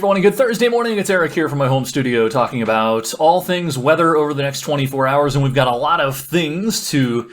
everyone, and good Thursday morning. It's Eric here from my home studio talking about all things weather over the next 24 hours, and we've got a lot of things to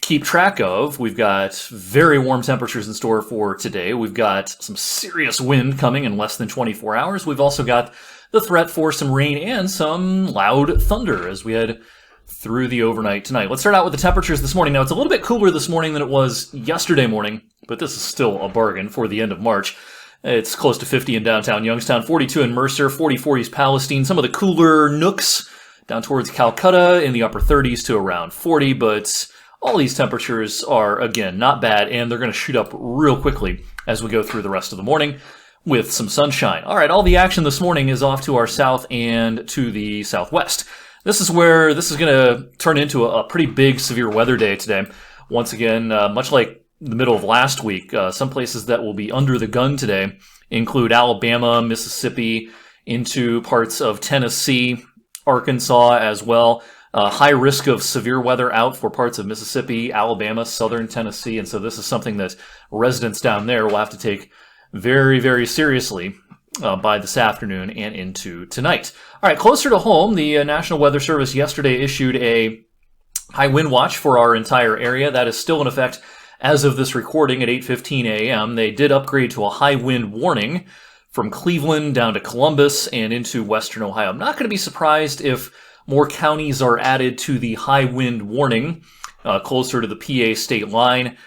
keep track of. We've got very warm temperatures in store for today. We've got some serious wind coming in less than 24 hours. We've also got the threat for some rain and some loud thunder as we head through the overnight tonight. Let's start out with the temperatures this morning. Now, it's a little bit cooler this morning than it was yesterday morning, but this is still a bargain for the end of March. It's close to 50 in downtown Youngstown, 42 in Mercer, 44 East Palestine. Some of the cooler nooks down towards Calcutta in the upper 30s to around 40, but all these temperatures are, again, not bad, and they're going to shoot up real quickly as we go through the rest of the morning with some sunshine. All right, all the action this morning is off to our south and to the southwest. This is where this is going to turn into a pretty big severe weather day today. Once again, much like the middle of last week, some places that will be under the gun today include Alabama, Mississippi, into parts of Tennessee, Arkansas as well. High risk of severe weather out for parts of Mississippi, Alabama, southern Tennessee, and so this is something that residents down there will have to take very, very seriously by this afternoon and into tonight. All right, closer to home, the National Weather Service yesterday issued a high wind watch for our entire area. That is still in effect as of this recording at 8:15 a.m. They did upgrade to a high wind warning from Cleveland down to Columbus and into western Ohio. I'm not going to be surprised if more counties are added to the high wind warning closer to the PA state line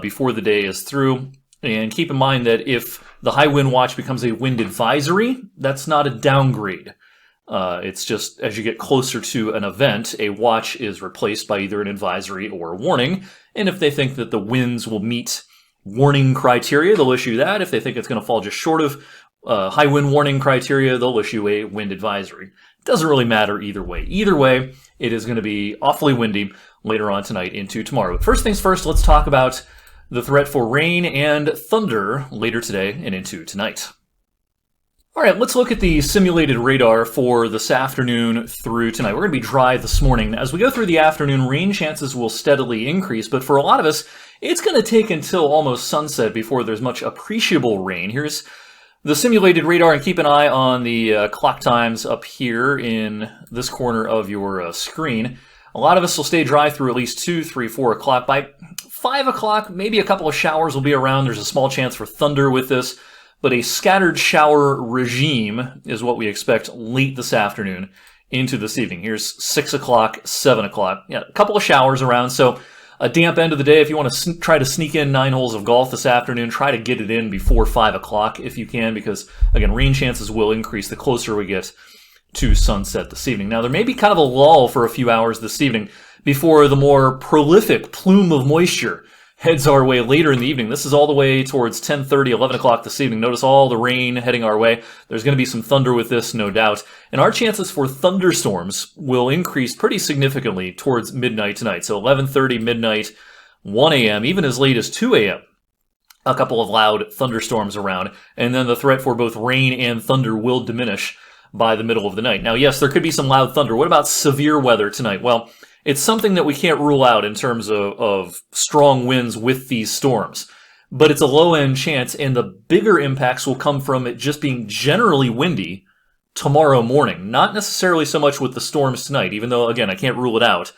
before the day is through. And keep in mind that if the high wind watch becomes a wind advisory, that's not a downgrade. It's just as you get closer to an event, a watch is replaced by either an advisory or a warning. And if they think that the winds will meet warning criteria, they'll issue that. If they think it's going to fall just short of high wind warning criteria, they'll issue a wind advisory. It doesn't really matter either way. Either way, it is going to be awfully windy later on tonight into tomorrow. But first things first, let's talk about the threat for rain and thunder later today and into tonight. All right, let's look at the simulated radar for this afternoon through tonight. We're going to be dry this morning. As we go through the afternoon, rain chances will steadily increase, but for a lot of us, it's going to take until almost sunset before there's much appreciable rain. Here's the simulated radar, and keep an eye on the clock times up here in this corner of your screen. A lot of us will stay dry through at least 2, 3, 4 o'clock. By 5 o'clock, maybe a couple of showers will be around. There's a small chance for thunder with this. But a scattered shower regime is what we expect late this afternoon into this evening. Here's 6 o'clock, 7 o'clock. Yeah, a couple of showers around, so a damp end of the day. If you want to try to sneak in 9 holes of golf this afternoon, try to get it in before 5 o'clock if you can, because, again, rain chances will increase the closer we get to sunset this evening. Now, there may be kind of a lull for a few hours this evening before the more prolific plume of moisture heads our way later in the evening. This is all the way towards 10:30, 11 o'clock this evening. Notice all the rain heading our way. There's going to be some thunder with this, no doubt. And our chances for thunderstorms will increase pretty significantly towards midnight tonight. So 11:30, midnight, 1 a.m., even as late as 2 a.m. A couple of loud thunderstorms around. And then the threat for both rain and thunder will diminish by the middle of the night. Now, yes, there could be some loud thunder. What about severe weather tonight? Well, it's something that we can't rule out in terms of strong winds with these storms. But it's a low-end chance, and the bigger impacts will come from it just being generally windy tomorrow morning. Not necessarily so much with the storms tonight, even though, again, I can't rule it out.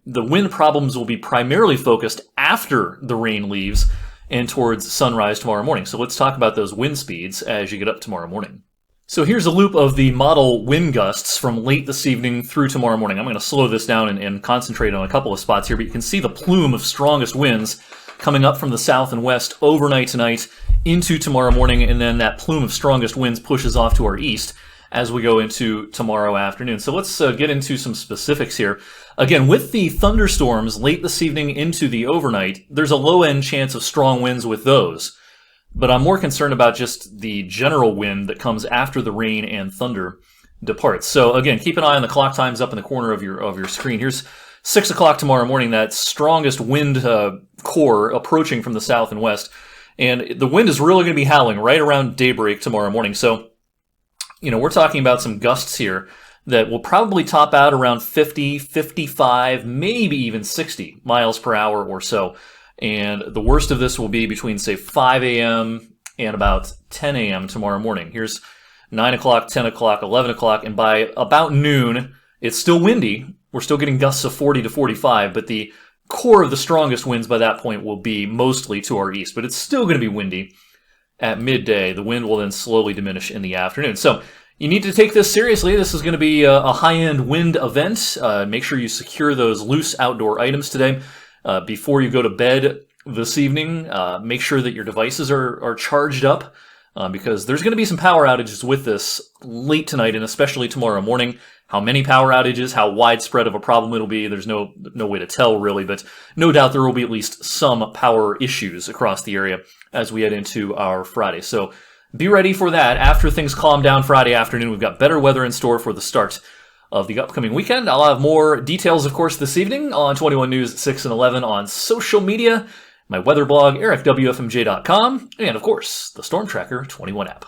The wind problems will be primarily focused after the rain leaves and towards sunrise tomorrow morning. So let's talk about those wind speeds as you get up tomorrow morning. So here's a loop of the model wind gusts from late this evening through tomorrow morning. I'm going to slow this down and concentrate on a couple of spots here, but you can see the plume of strongest winds coming up from the south and west overnight tonight into tomorrow morning, and then that plume of strongest winds pushes off to our east as we go into tomorrow afternoon. So let's get into some specifics here. Again, with the thunderstorms late this evening into the overnight, there's a low-end chance of strong winds with those. But I'm more concerned about just the general wind that comes after the rain and thunder departs. So again, keep an eye on the clock times up in the corner of your screen. Here's 6 o'clock tomorrow morning, that strongest wind core approaching from the south and west. And the wind is really going to be howling right around daybreak tomorrow morning. So, we're talking about some gusts here that will probably top out around 50, 55, maybe even 60 miles per hour or so. And the worst of this will be between, say, 5 a.m. and about 10 a.m. tomorrow morning. Here's 9 o'clock, 10 o'clock, 11 o'clock, and by about noon, it's still windy. We're still getting gusts of 40 to 45, but the core of the strongest winds by that point will be mostly to our east, but it's still going to be windy at midday. The wind will then slowly diminish in the afternoon. So you need to take this seriously. This is going to be a high-end wind event. Make sure you secure those loose outdoor items today. Before you go to bed this evening, make sure that your devices are charged up because there's going to be some power outages with this late tonight and especially tomorrow morning. How many power outages, how widespread of a problem it'll be, there's no way to tell really, but no doubt there will be at least some power issues across the area as we head into our Friday. So be ready for that. After things calm down Friday afternoon, we've got better weather in store for the start of the upcoming weekend. I'll have more details, of course, this evening on 21 News at 6 and 11 on social media, my weather blog, ericwfmj.com, and, of course, the Storm Tracker 21 app.